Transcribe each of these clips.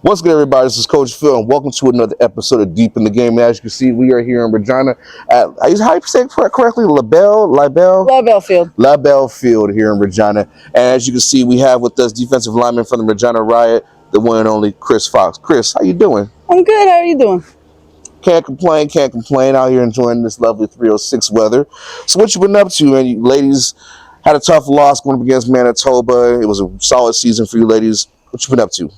What's good, everybody? This is Coach Phil, and welcome to another episode of Deep in the Game. As you can see, we are here in Regina at, how you say it correctly? LaBelle Field here in Regina. And as you can see, we have with us defensive lineman from the Regina Riot, the one and only Chris Fox. Chris, how you doing? I'm good. How are you doing? Can't complain. Out here enjoying this lovely 306 weather. So what you been up to, man? You ladies had a tough loss going up against Manitoba. It was a solid season for you ladies. What you been up to?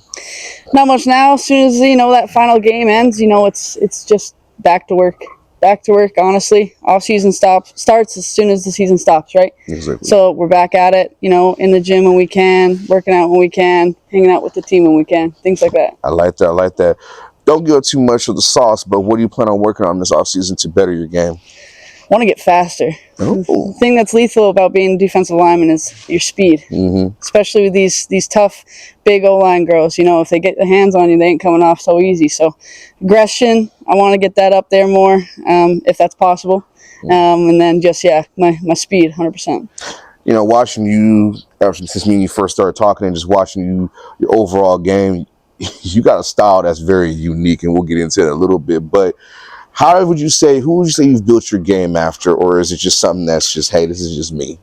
Not much now. As soon as that final game ends, it's just back to work. Back to work. Honestly, off season starts as soon as the season stops, right? Exactly. So we're back at it. In the gym when we can, working out when we can, hanging out with the team when we can, things like that. I like that. Don't give too much of the sauce, but what do you plan on working on this offseason to better your game? I want to get faster. Oh. The thing that's lethal about being a defensive lineman is your speed, especially with these tough, big O-line girls. If they get their hands on you, they ain't coming off so easy. So aggression, I want to get that up there more, if that's possible. And then just, my speed, 100%. Watching you, since me and you first started talking and just watching you, your overall game, you got a style that's very unique, and we'll get into it a little bit. But who would you say you've built your game after, or is it just something that's just, hey, this is just me?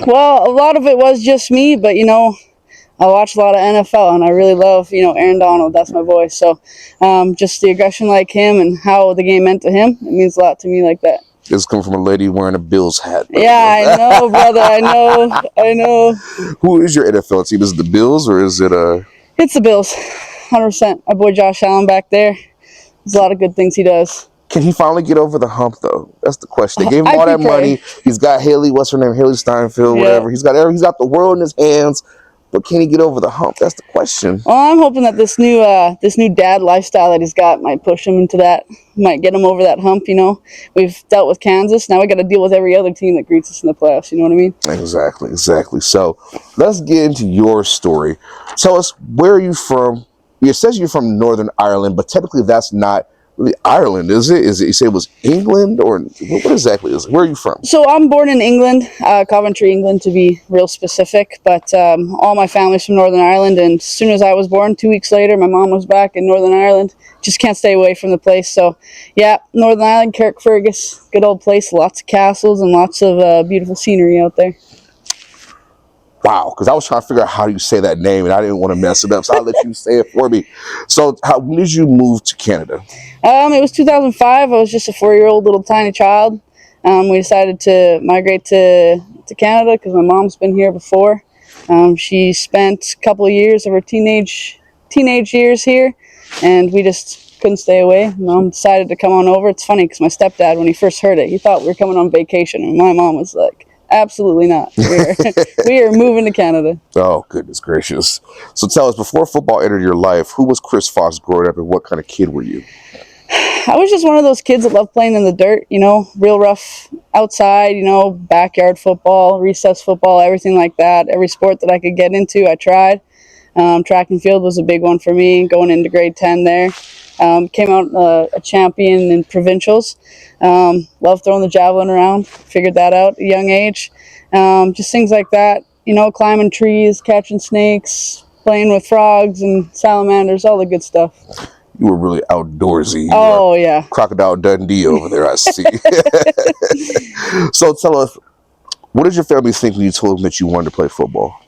Well, a lot of it was just me, but I watch a lot of NFL, and I really love Aaron Donald. That's my boy. So just the aggression like him and how the game meant to him, it means a lot to me like that. This is coming from a lady wearing a Bills hat. Yeah, I know, brother. I know. Who is your NFL team? Is it the Bills or is it It's the Bills, 100%. My boy Josh Allen back there. There's a lot of good things he does. Can he finally get over the hump, though? That's the question. They gave him all that money. He's got Haley, what's her name? Haley Steinfeld, whatever. He's got the world in his hands, but can he get over the hump? That's the question. Well, I'm hoping that this new dad lifestyle that he's got might push him into that, might get him over that hump. We've dealt with Kansas. Now we got to deal with every other team that greets us in the playoffs. You know what I mean? Exactly. So let's get into your story. Tell us, where are you from? It says you're from Northern Ireland, but technically that's not really Ireland, is it? You say it was England, or what exactly is it? Where are you from? So I'm born in England, Coventry, England, to be real specific. But all my family's from Northern Ireland, and as soon as I was born, 2 weeks later, my mom was back in Northern Ireland. Just can't stay away from the place. So yeah, Northern Ireland, Carrickfergus, good old place. Lots of castles and lots of beautiful scenery out there. Wow, because I was trying to figure out how you say that name, and I didn't want to mess it up, so I'll let you say it for me. So when did you move to Canada? It was 2005. I was just a 4-year-old little tiny child. We decided to migrate to Canada because my mom's been here before. She spent a couple of years of her teenage years here, and we just couldn't stay away. Mom decided to come on over. It's funny because my stepdad, when he first heard it, he thought we were coming on vacation, and my mom was like, absolutely not. We are moving to Canada. Oh, goodness gracious. So tell us, before football entered your life, who was Chris Fox growing up, and what kind of kid were you? I was just one of those kids that loved playing in the dirt, real rough outside, backyard football, recess football, everything like that. Every sport that I could get into, I tried. Track and field was a big one for me, going into grade 10 there. Came out a champion in provincials. Loved throwing the javelin around. Figured that out at a young age. Just things like that. Climbing trees, catching snakes, playing with frogs and salamanders, all the good stuff. You were really outdoorsy. Oh, yeah. Crocodile Dundee over there, I see. So tell us, what did your family think when you told them that you wanted to play football?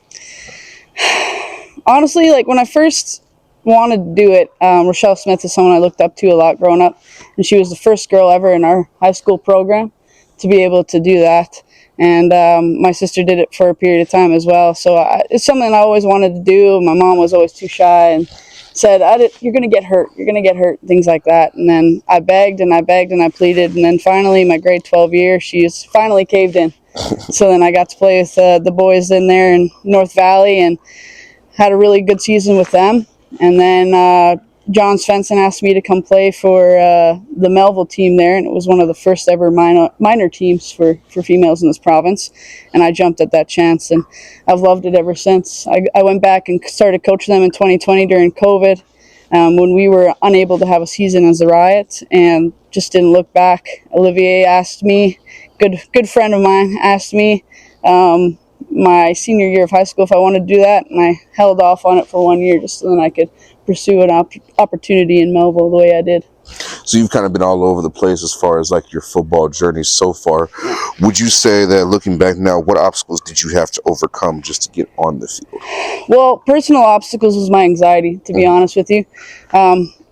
Honestly, when I first wanted to do it, Rochelle Smith is someone I looked up to a lot growing up, and she was the first girl ever in our high school program to be able to do that. And my sister did it for a period of time as well. So it's something I always wanted to do. My mom was always too shy and said, you're going to get hurt, things like that. And then I begged and I pleaded. And then finally, my grade 12 year, she's finally caved in. So then I got to play with the boys in there in North Valley and had a really good season with them. And then John Svensson asked me to come play for the Melville team there, and it was one of the first ever minor teams for females in this province, and I jumped at that chance, and I've loved it ever since. I went back and started coaching them in 2020 during COVID, when we were unable to have a season as the Riot, and just didn't look back. Olivier asked me, good friend of mine, asked me, my senior year of high school if I wanted to do that, and I held off on it for 1 year just so then I could pursue an opportunity in Melville the way I did. So you've kind of been all over the place as far as like your football journey so far. Would you say that looking back now, what obstacles did you have to overcome just to get on the field? Well, personal obstacles was my anxiety, to be honest with you.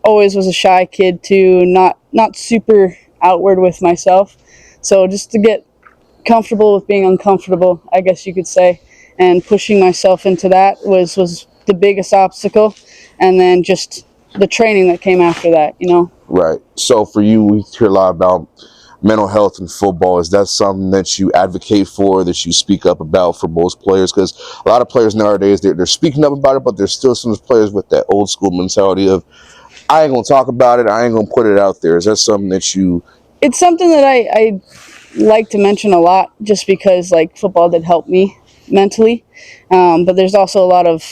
Always was a shy kid too, not super outward with myself. So just to get comfortable with being uncomfortable, I guess you could say, and pushing myself into that was the biggest obstacle. And then just the training that came after that, you know. Right. So for you, we hear a lot about mental health in football. Is that something that you advocate for, that you speak up about for most players? Because a lot of players nowadays, they're speaking up about it, but there's still some players with that old school mentality of, I ain't going to talk about it, I ain't going to put it out there. Is that something that you... It's something that I like to mention a lot just because, like, football did help me mentally. But there's also a lot of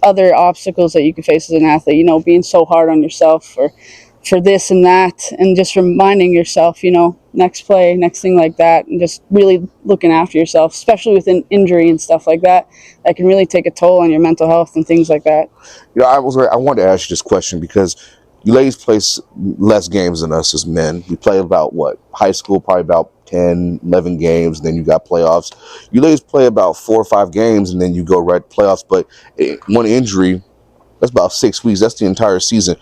other obstacles that you can face as an athlete, you know, being so hard on yourself for this and that, and just reminding yourself, you know, next play, next thing like that, and just really looking after yourself, especially with an injury and stuff like that, that can really take a toll on your mental health and things like that. You know, I wanted to ask you this question because you ladies play less games than us as men. We play about, what, high school, probably about 10, 11 games, and then you got playoffs. You ladies play about 4 or 5 games, and then you go right to playoffs. But one injury, that's about 6 weeks. That's the entire season.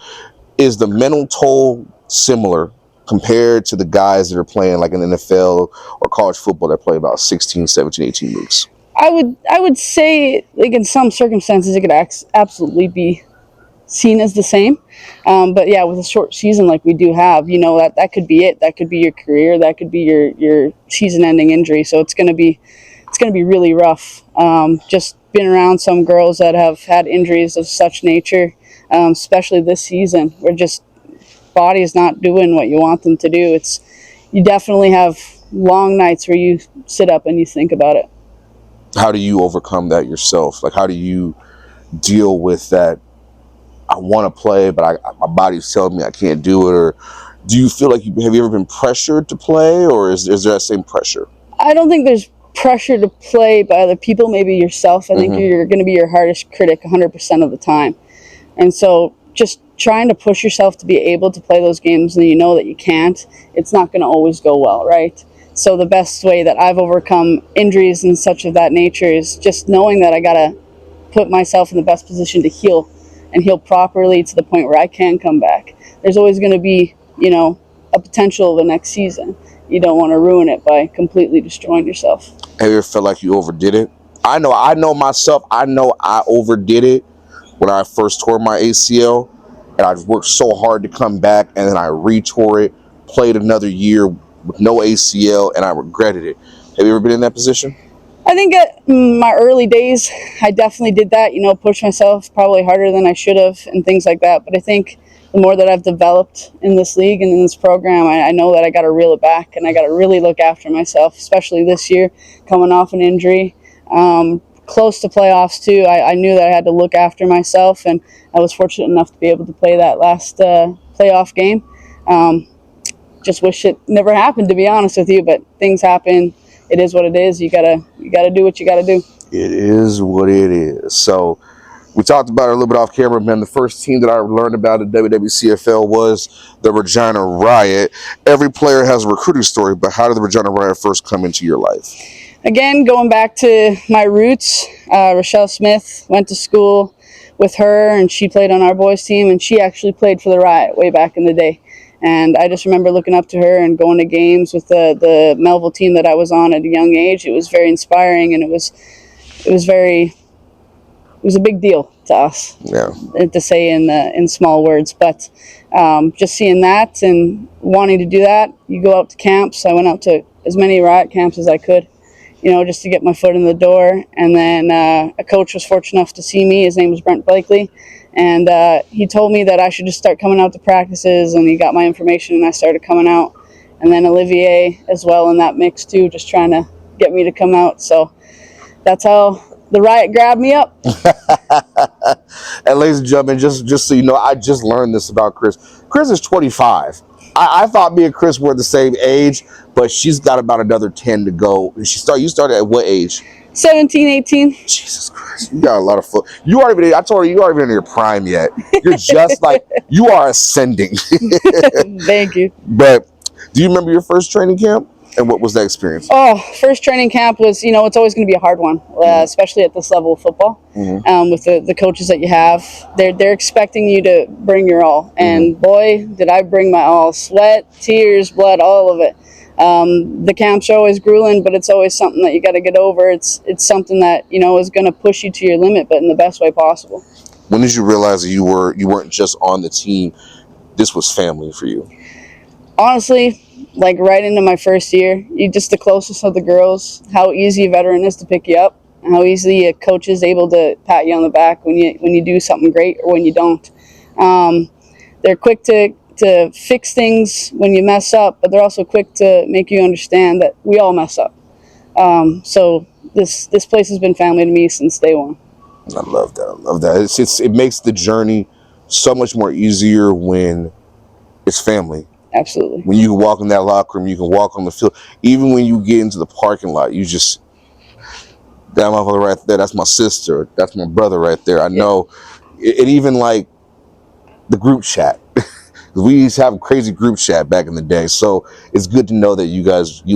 Is the mental toll similar compared to the guys that are playing like in the NFL or college football that play about 16, 17, 18 weeks? I would say, like, in some circumstances, it could absolutely be seen as the same. But yeah, with a short season like we do have, you know, that could be it. That could be your career. That could be your season-ending injury. So it's gonna be really rough. Just been around some girls that have had injuries of such nature, especially this season, where just body is not doing what you want them to do. You definitely have long nights where you sit up and you think about it. How do you overcome that yourself? Like, how do you deal with that? I want to play, but my body's telling me I can't do it. Or do you feel like have you ever been pressured to play, or is there that same pressure? I don't think there's pressure to play by other people, maybe yourself. I think you're going to be your hardest critic 100% of the time. And so just trying to push yourself to be able to play those games and you know that you can't, it's not going to always go well, right? So the best way that I've overcome injuries and such of that nature is just knowing that I got to put myself in the best position to heal and heal properly to the point where I can come back. There's always going to be, you know, a potential of the next season. You don't want to ruin it by completely destroying yourself. Have you ever felt like you overdid it? I know myself. I know I overdid it when I first tore my ACL, and I worked so hard to come back, and then I retore it, played another year with no ACL, and I regretted it. Have you ever been in that position? I think at my early days, I definitely did that, you know, push myself probably harder than I should have and things like that. But I think the more that I've developed in this league and in this program, I know that I got to reel it back and I got to really look after myself, especially this year, coming off an injury. Close to playoffs too, I knew that I had to look after myself, and I was fortunate enough to be able to play that last playoff game. Just wish it never happened, to be honest with you, but things happen. It is what it is. You gotta do what you gotta do. It is what it is. So we talked about it a little bit off camera, man. The first team that I learned about at WWCFL was the Regina Riot. Every player has a recruiting story, but how did the Regina Riot first come into your life? Again, going back to my roots, Rochelle Smith, went to school with her, and she played on our boys team, and she actually played for the Riot way back in the day. And I just remember looking up to her and going to games with the Melville team that I was on at a young age. It was very inspiring, and it was a big deal to us. Yeah. To say in small words, but just seeing that and wanting to do that, you go out to camps. I went out to as many Riot camps as I could, you know, just to get my foot in the door. And then a coach was fortunate enough to see me. His name was Brent Blakely. And he told me that I should just start coming out to practices, and he got my information, and I started coming out. And then Olivier as well in that mix too, just trying to get me to come out. So that's how the Riot grabbed me up. And ladies and gentlemen, just so you know, I just learned this about Chris. Chris is 25. I thought me and Chris were the same age, but she's got about another 10 to go. You started at what age? 17, 18. Jesus Christ, you got a lot of foot. You aren't even. I told her you aren't even in your prime yet. You're just like you are ascending. Thank you. But do you remember your first training camp and what was that experience? Oh, first training camp was, it's always going to be a hard one, especially at this level of football. With the coaches that you have, they're expecting you to bring your all. And boy, did I bring my all. Sweat, tears, blood, all of it. The camps are always grueling, but it's always something that you got to get over. It's something that, is going to push you to your limit, but in the best way possible. When did you realize that you weren't just on the team, this was family for you? Honestly, like right into my first year, you're just the closest of the girls, how easy a veteran is to pick you up, and how easily a coach is able to pat you on the back when you do something great or when you don't. They're quick to fix things when you mess up, but they're also quick to make you understand that we all mess up. So this place has been family to me since day one. I love that. It makes the journey so much more easier when it's family. Absolutely. When you can walk in that locker room, you can walk on the field. Even when you get into the parking lot, you just, that motherfucker right there, that's my sister, that's my brother right there. I know. And even like the group chat. We used to have a crazy group chat back in the day. So it's good to know that you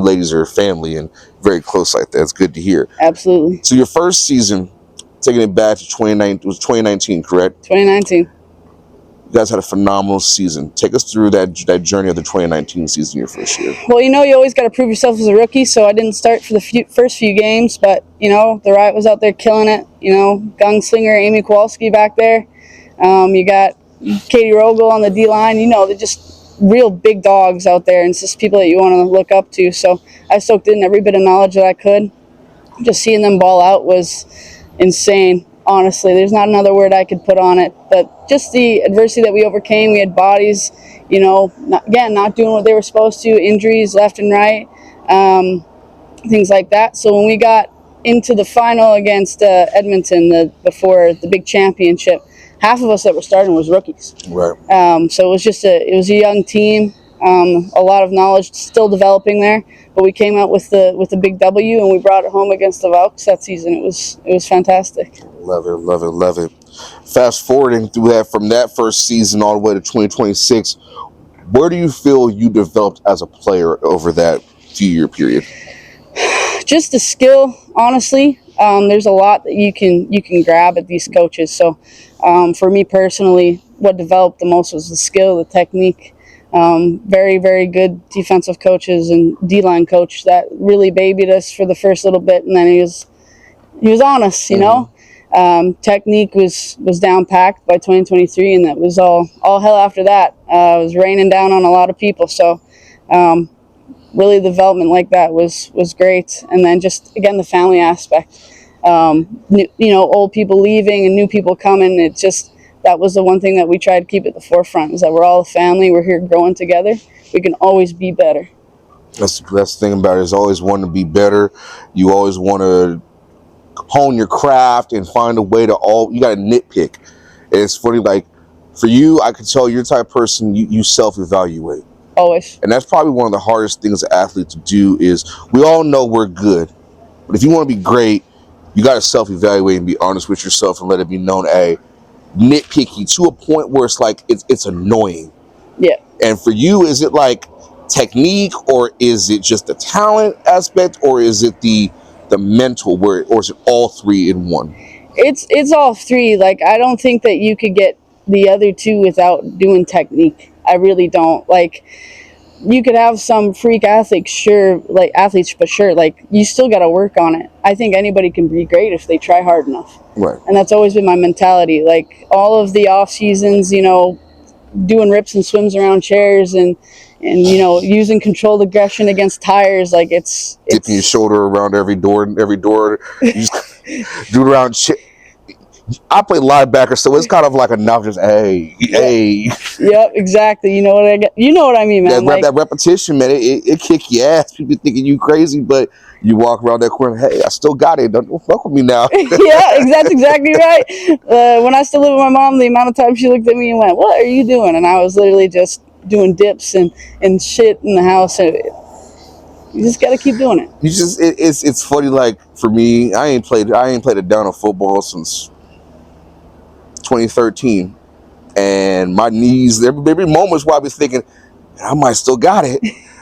ladies are a family and very close like that. It's good to hear. Absolutely. So your first season, taking it back to 2019, was 2019, correct? 2019. You guys had a phenomenal season. Take us through that journey of the 2019 season, your first year. Well, you always got to prove yourself as a rookie, so I didn't start for the first few games, but, the Riot was out there killing it. Gunslinger Amy Kowalski back there. You got Katie Rogel on the D-line. They're just real big dogs out there, and it's just people that you want to look up to. So I soaked in every bit of knowledge that I could. Just seeing them ball out was insane. Honestly, there's not another word I could put on it, but just the adversity that we overcame. We had bodies, not doing what they were supposed to, injuries left and right, things like that. So when we got into the final against Edmonton, before the big championship, half of us that were starting was rookies. Right. So it was a young team, a lot of knowledge still developing there. But we came out with the big W, and we brought it home against the Valks that season. It was fantastic. Love it. Fast forwarding through that from that first season all the way to 2026, where do you feel you developed as a player over that few-year period? Just the skill, honestly. There's a lot that you can grab at these coaches. So for me personally, what developed the most was the skill, the technique. Very, very good defensive coaches and D-line coach that really babied us for the first little bit, and then he was on us, Technique was down packed by 2023, and that was all hell after that. It was raining down on a lot of people, so really the development like that was great. And then just, again, the family aspect. Old people leaving and new people coming, that was the one thing that we tried to keep at the forefront, is that we're all a family. We're here growing together. We can always be better. That's the best thing about it, is always want to be better. You always want to hone your craft and find a way you got to nitpick. And it's funny, like for you, I could tell you're the type of person, you self-evaluate. Always. And that's probably one of the hardest things an athlete to do. Is we all know we're good, but if you want to be great, you got to self-evaluate and be honest with yourself and let it be known, nitpicky to a point where it's like it's annoying. Yeah. And for you, is it like technique, or is it just the talent aspect, or is it the mental, or is it all three in one? It's all three. Like, I don't think that you could get the other two without doing technique. I really don't. Like, you could have some freak athletes, but sure, like, you still got to work on it. I think anybody can be great if they try hard enough. Right. And that's always been my mentality. Like, all of the off seasons, doing rips and swims around chairs and using controlled aggression against tires, like it's dipping your shoulder around every door. You just do it around. I play linebacker, so it's kind of like a knock, just hey. Yep, exactly. You know what I mean, man. That repetition, man, it kick your ass. People thinking you crazy, but you walk around that corner. Hey, I still got it. Don't fuck with me now. Yeah, that's exactly right. When I still lived with my mom, the amount of times she looked at me and went, "What are you doing?" And I was literally just doing dips and shit in the house. And you just got to keep doing it. It's funny. Like for me, I ain't played a down of football since 2013, and my knees. There be moments where I be thinking, I might still got it.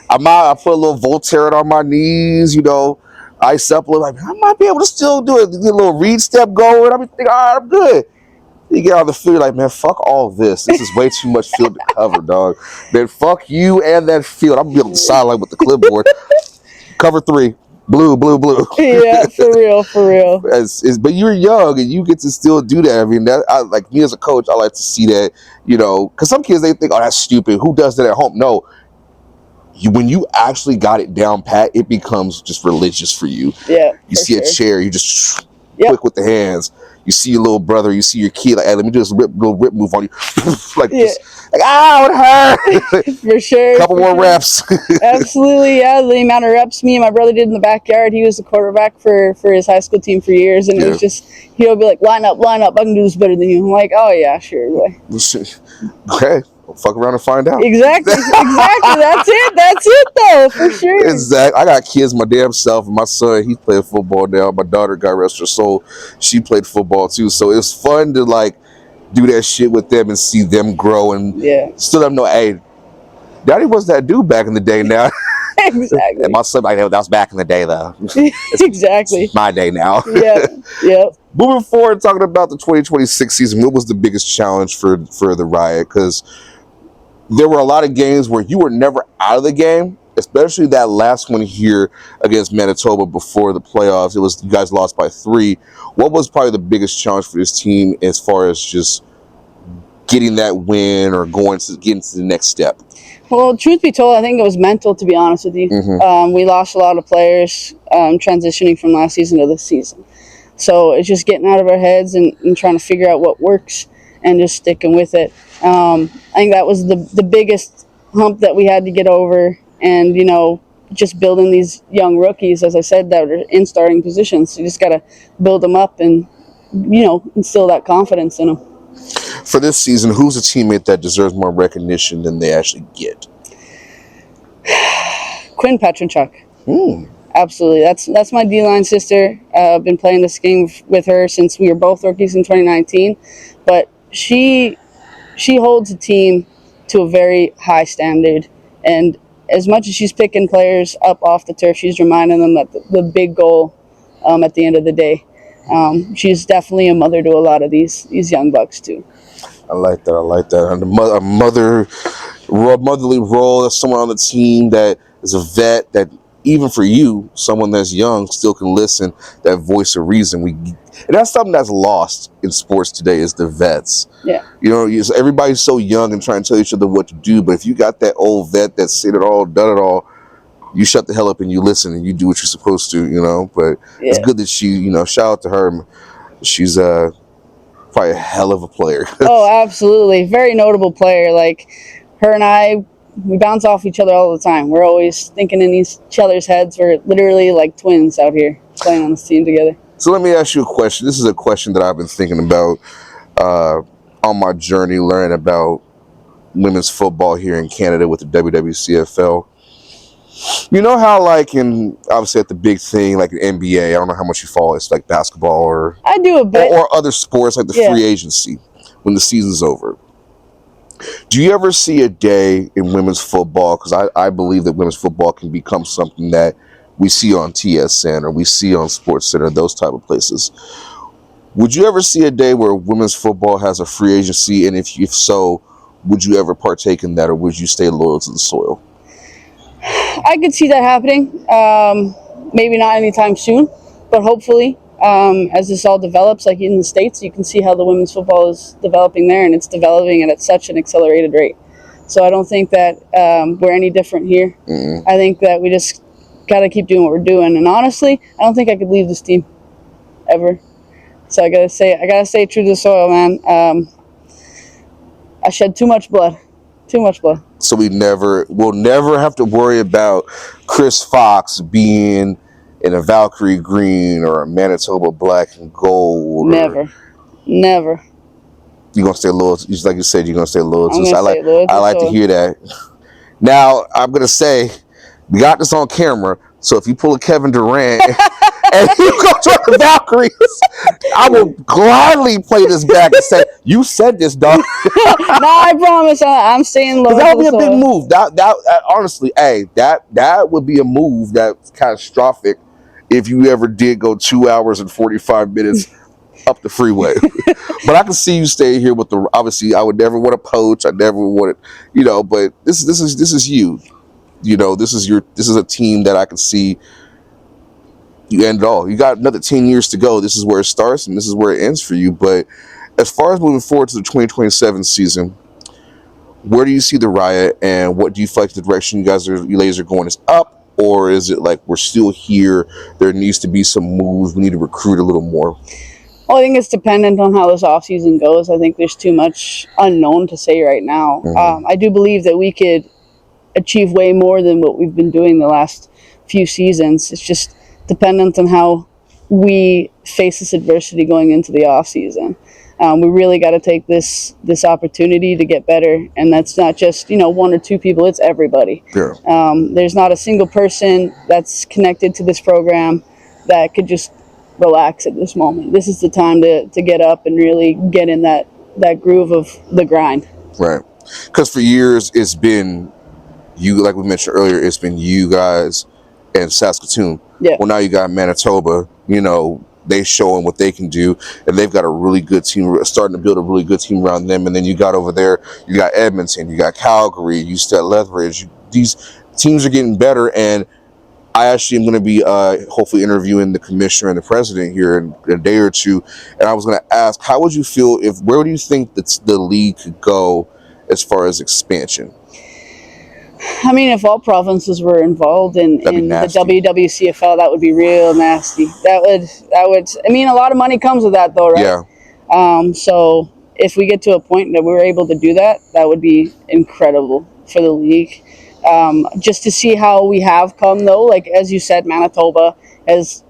I put a little Voltaren on my knees, ice up a little. Like, I might be able to still do it. Get a little read step going. I be thinking, all right, I'm good. You get on the field, like, man, fuck all this. This is way too much field to cover, dog. Then fuck you and that field. I'm gonna be on the sideline with the clipboard. Cover 3, blue, blue, blue. Yeah, for real, for real. But you're young and you get to still do that. I mean, like me as a coach, I like to see that, because some kids, they think, oh, that's stupid. Who does that at home? No. When you actually got it down pat, it becomes just religious for you. Yeah. You see a chair, you just Yep. quick with the hands. You see your little brother, you see your kid, like, hey, let me do this little rip move on you. Like, Yeah. just, like, it hurt. For sure. Couple more reps. Absolutely, yeah. The amount of reps me and my brother did in the backyard. He was the quarterback for his high school team for years, and it was just, he'll be like, line up, I can do this better than you. I'm like, oh yeah, sure, boy. Okay. Fuck around and find out. Exactly. That's it though, for sure. Exactly. I got kids my damn self, and my son, he played football now. My daughter, God rest her soul, she played football too. So it's fun to like do that shit with them and see them grow and still let them know, hey, Daddy was that dude back in the day now. Exactly. And my son, like, that was back in the day though. Exactly. It's my day now. Yeah. Moving forward, talking about the 2026 season, what was the biggest challenge for the Riot? Because there were a lot of games where you were never out of the game, especially that last one here against Manitoba before the playoffs. It was, you guys lost by 3. What was probably the biggest challenge for this team as far as just getting that win or getting to the next step? Well, truth be told, I think it was mental, to be honest with you. Mm-hmm. We lost a lot of players transitioning from last season to this season. So it's just getting out of our heads and trying to figure out what works and just sticking with it. I think that was the biggest hump that we had to get over, and just building these young rookies, as I said, that are in starting positions. You just got to build them up and instill that confidence in them. For this season, who's a teammate that deserves more recognition than they actually get? Quinn Petronchuk. Mm. Absolutely. That's my D-line sister. I've been playing this game with her since we were both rookies in 2019, but she holds a team to a very high standard, and as much as she's picking players up off the turf, she's reminding them that the big goal at the end of the day. She's definitely a mother to a lot of these young bucks too. I like that. And a motherly role, as someone on the team that is a vet, that even for you, someone that's young, still can listen, that voice of reason. And that's something that's lost in sports today, is the vets. Yeah. Everybody's so young and trying to tell each other what to do, but if you got that old vet that's seen it all, done it all, you shut the hell up and you listen and you do what you're supposed to, but it's good that she, shout out to her. She's probably a hell of a player. Oh, absolutely. Very notable player. Like, her and I, we bounce off each other all the time. We're always thinking in each other's heads. We're literally like twins out here playing on this team together. So let me ask you a question. This is a question that I've been thinking about on my journey learning about women's football here in Canada with the WWCFL. You know how, like, obviously at the big thing, like the NBA, I don't know how much you follow, it's like basketball or I do a bit, or other sports like the free agency when the season's over. Do you ever see a day in women's football? Because I believe that women's football can become something that we see on TSN or we see on Sports Center, those type of places. Would you ever see a day where women's football has a free agency? And if so, would you ever partake in that, or would you stay loyal to the soil? I could see that happening. Maybe not anytime soon, but hopefully, as this all develops, like in the States, you can see how the women's football is developing there, and it's developing at such an accelerated rate. So I don't think that we're any different here. Mm-hmm. I think that we just got to keep doing what we're doing. And honestly, I don't think I could leave this team ever. So I gotta stay true to the soil, man. I shed too much blood. So we'll never have to worry about Chris Fox being in a Valkyrie green or a Manitoba black and gold. Never. You're gonna stay loyal. Just like you said, you're gonna stay loyal. I'm So gonna stay loyal. I like to So hear that. Now I'm gonna say we got this on camera. So if you pull a Kevin Durant and you go to the Valkyries, I will gladly play this back and say, "You said this, dog." no, I promise I'm staying loyal. That would be a big So move. That honestly, hey, that would be a move that's catastrophic if you ever did go 2 hours and 45 minutes up the freeway. But I can see you stay here with the. Obviously, I would never want to poach. I never want to, But this is you. This is a team that I can see you end it all. You got another 10 years to go. This is where it starts and this is where it ends for you. But as far as moving forward to the 2027 season, where do you see the Riot, and what do you feel like the direction you ladies are going is up, or is it like we're still here? There needs to be some moves. We need to recruit a little more. well, I think it's dependent on how this offseason goes. I think there's too much unknown to say right now. I do believe that we could achieve way more than what we've been doing the last few seasons. It's just dependent on how we face this adversity going into the off season. We really got to take this opportunity to get better, and that's not just one or two people. It's everybody. Yeah. There's not a single person that's connected to this program that could just relax at this moment. This is the time to get up and really get in that groove of the grind. Right. Because for years it's been you, like we mentioned earlier, it's been you guys and Saskatoon. Yeah. Well, now you got Manitoba. They showing what they can do, and they've got a really good team, starting to build a really good team around them. And then you got over there, you got Edmonton, you got Calgary, you still Lethbridge. These teams are getting better, and I actually am going to be hopefully interviewing the commissioner and the president here in a day or two. And I was going to ask, how would you feel where do you think that the league could go as far as expansion? I mean, if all provinces were involved in the WWCFL, that would be real nasty. That would. I mean, a lot of money comes with that, though, right? Yeah. So if we get to a point that we're able to do that, that would be incredible for the league. Just to see how we have come, though, like as you said, Manitoba has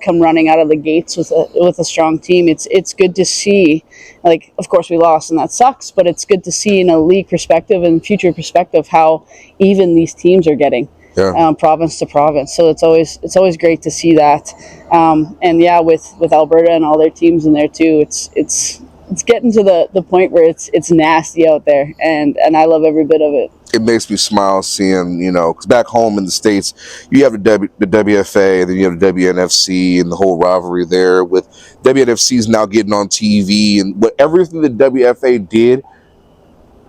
come running out of the gates with a strong team. It's good to see. Like, of course we lost and that sucks, but it's good to see in a league perspective and future perspective how even these teams are getting. Yeah. Province to province. So it's always great to see that. And yeah, with Alberta and all their teams in there too, it's getting to the point where it's nasty out there, and I love every bit of it. It makes me smile seeing, because back home in the States, you have the WFA, and then you have the WNFC and the whole rivalry there, with WNFC's now getting on TV, and everything the WFA did,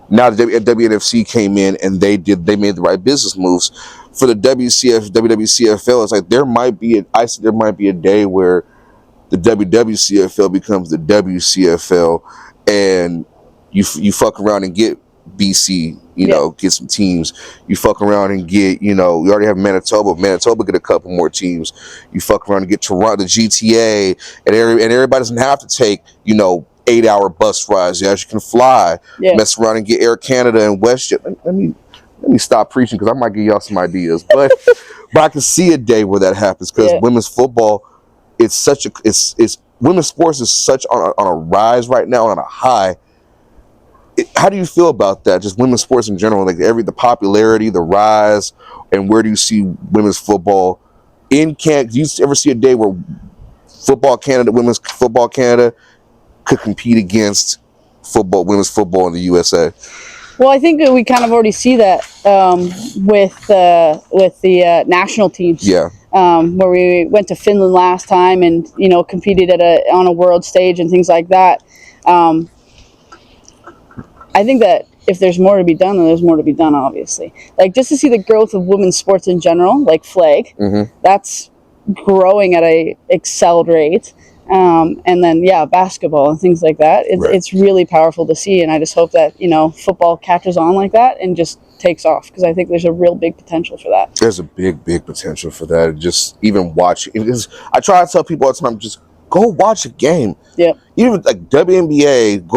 now the WNFC came in and they made the right business moves. For the WWCFL, it's like there might be a day where the WWCFL becomes the WCFL, and you fuck around and get BC, get some teams. You fuck around and get, we already have Manitoba. Manitoba get a couple more teams. You fuck around and get Toronto, the GTA, and everybody doesn't have to take, 8-hour bus rides. You actually can fly, mess around and get Air Canada and WestJet. Let me stop preaching because I might give y'all some ideas, but I can see a day where that happens because women's football, women's sports is such on a rise right now, on a high. How do you feel about that? Just women's sports in general, like the popularity, the rise, and where do you see women's football in Canada? Do you ever see a day where women's football Canada could compete against women's football in the USA? Well, I think that we kind of already see that with the national teams. Yeah. Where we went to Finland last time and competed on a world stage and things like that. I think that if there's more to be done, then there's more to be done, obviously. Like, just to see the growth of women's sports in general, like flag, that's growing at a excelled rate. And then, basketball and things like that. It's really powerful to see, and I just hope that, football catches on like that and just takes off, because I think there's a real big potential for that. There's a big, big potential for that. Just even watching. I try to tell people all the time, just go watch a game. Yeah. Even like WNBA,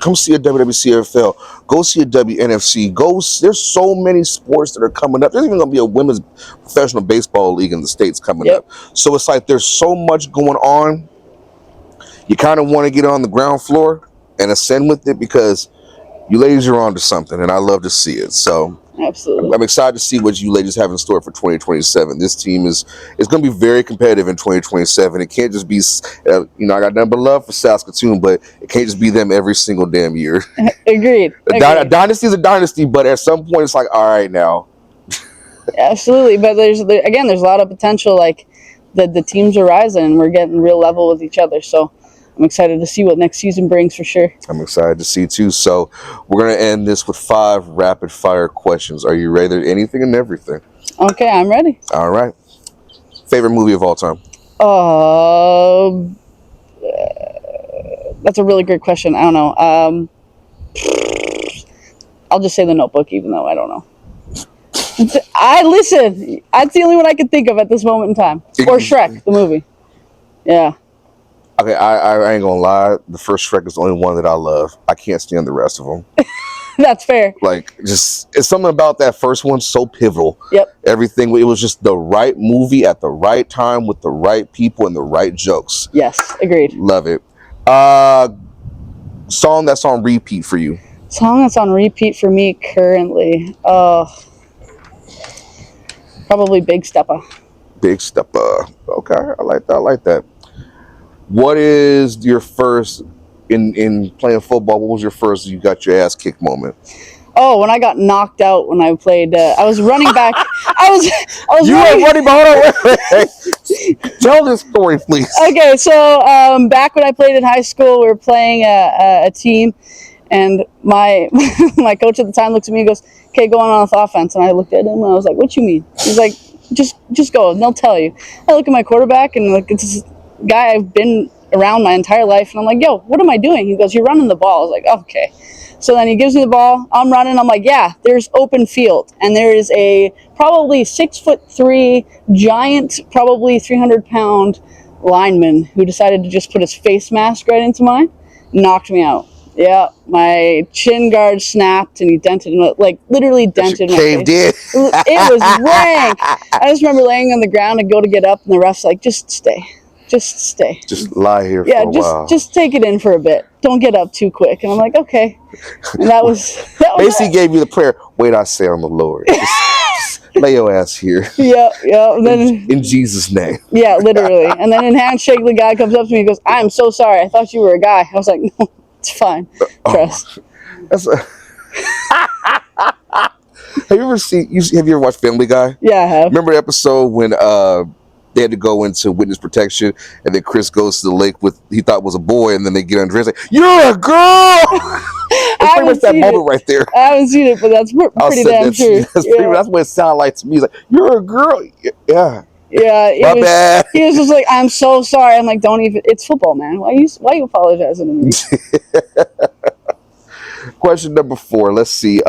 come see a WWCFL, go see a WNFC, there's so many sports that are coming up. There's even gonna be a women's professional baseball league in the States coming up. So it's like there's so much going on. You kind of want to get on the ground floor and ascend with it, because you ladies are onto something, and I love to see it. So Absolutely. I'm excited to see what you ladies have in store for 2027. This team is going to be very competitive in 2027. It can't just be, I got nothing but love for Saskatoon, but it can't just be them every single damn year. Agreed. A dynasty is a dynasty, but at some point it's like, all right, now. Absolutely, but there's a lot of potential. Like the teams are rising, and we're getting real level with each other. So I'm excited to see what next season brings for sure. I'm excited to see too. So we're gonna end this with 5 rapid fire questions. Are you ready? Anything and everything. Okay, I'm ready. All right. Favorite movie of all time? That's a really great question. I don't know. I'll just say The Notebook, even though I don't know. Listen. That's the only one I can think of at this moment in time. Or Shrek, the movie. Yeah. Okay, I ain't gonna lie. The first Shrek is the only one that I love. I can't stand the rest of them. That's fair. Like, just it's something about that first one so pivotal. Yep. Everything, it was just the right movie at the right time with the right people and the right jokes. Yes, agreed. Love it. Song that's on repeat for you. Song that's on repeat for me currently. Probably Big Steppa. Big Steppa. Okay, I like that. What is your first in playing football? What was your first you got your ass kicked moment? Oh, when I got knocked out when I played, I was running back. I was. You were running back. Tell this story, please. Okay, so back when I played in high school, we were playing a team, and my my coach at the time looks at me and goes, "Okay, go on with offense." And I looked at him and I was like, "What you mean?" He's like, "Just go, and they'll tell you." I look at my quarterback and like it's this guy I've been around my entire life, and I'm like, "Yo, what am I doing?" He goes, "You're running the ball." I was like, "Okay." So then he gives me the ball. I'm running. I'm like, "Yeah, there's open field, and there is a probably 6'3" giant, probably 300-pound lineman who decided to just put his face mask right into mine, knocked me out. Yeah, my chin guard snapped, and he dented, like literally dented my caved face. in. It was rank. I just remember laying on the ground and go to get up, and the ref's like, "Just stay. Just stay. Just lie here for Yeah, a while. just take it in for a bit. Don't get up too quick." And I'm like, "Okay." And that was Basically it. gave you the prayer, "Wait, I say on the Lord. Just lay your ass here." Yeah. And then in Jesus' name. yeah, literally. And then in handshake, the guy comes up to me and goes, "I'm so sorry. I thought you were a guy." I was like, "No, it's fine. Trust." Have you ever watched Family Guy? Yeah, I have. Remember the episode when they had to go into witness protection, and then Chris goes to the lake with he thought was a boy, and then they get under his like, "You're a girl." It's pretty much that moment right there. I haven't seen it, but that's pretty damn true. That's what it sounded like to me. He's like, "You're a girl." Yeah. Yeah, My bad. He was just like, "I'm so sorry." I'm like, "Don't even. It's football, man. Why you apologizing to me?" Question number 4. Let's see.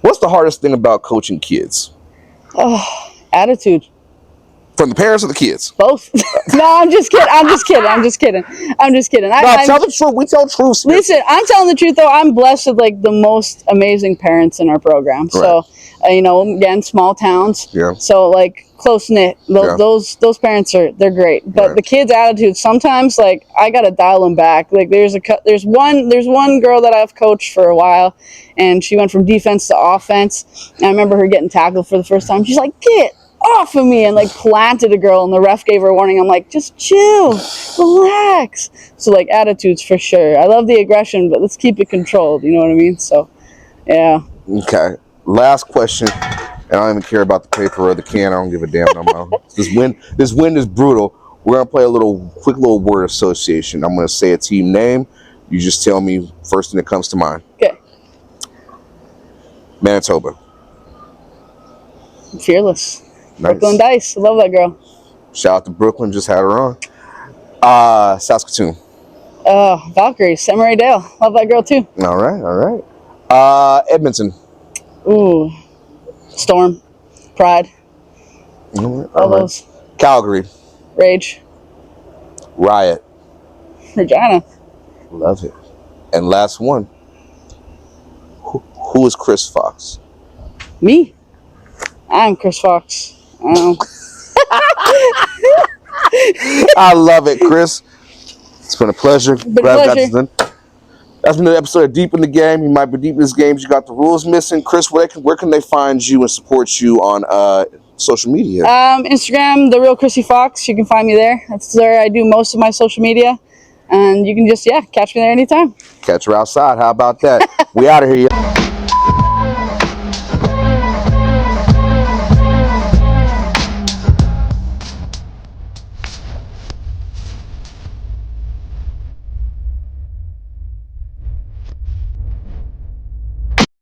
What's the hardest thing about coaching kids? Oh, attitude. From the parents or the kids? Both. No, I'm just kidding. I'm just kidding. Tell the truth. We tell truth. Listen, I'm telling the truth though. I'm blessed with like the most amazing parents in our program. Right. So, again, small towns. Yeah. So like close knit. Those parents they're great. But the kids' attitude sometimes like I gotta dial them back. Like there's one girl that I've coached for a while, and she went from defense to offense. And I remember her getting tackled for the first time. She's like, "Get off of me," and like planted a girl, and the ref gave her a warning. I'm like, "Just chill, relax." So like attitudes for sure. I love the aggression, but let's keep it controlled. You know what I mean? So yeah. Okay. Last question, and I don't even care about the paper or the can. I don't give a damn no more. This wind is brutal. We're gonna play a quick little word association. I'm gonna say a team name. You just tell me first thing that comes to mind. Okay. Manitoba. Fearless. Nice. Brooklyn Dice. I love that girl. Shout out to Brooklyn. Just had her on. Saskatoon. Valkyrie. Samurai Dale. Love that girl too. All right. Edmonton. Ooh. Storm. Pride. All those. Calgary. Rage. Riot. Regina. Love it. And last one. Who is Chris Fox? Me. I'm Chris Fox. I love it, Chris. It's been a pleasure. Been a Glad we got pleasure. this done. That's been an episode of Deep in the Game. You might be deep in this game, but you got the rules missing. Chris, where can they find you and support you on social media? Instagram, The Real Chrissy Fox. You can find me there. That's where I do most of my social media. And you can just, catch me there anytime. Catch her outside. How about that? We out of here.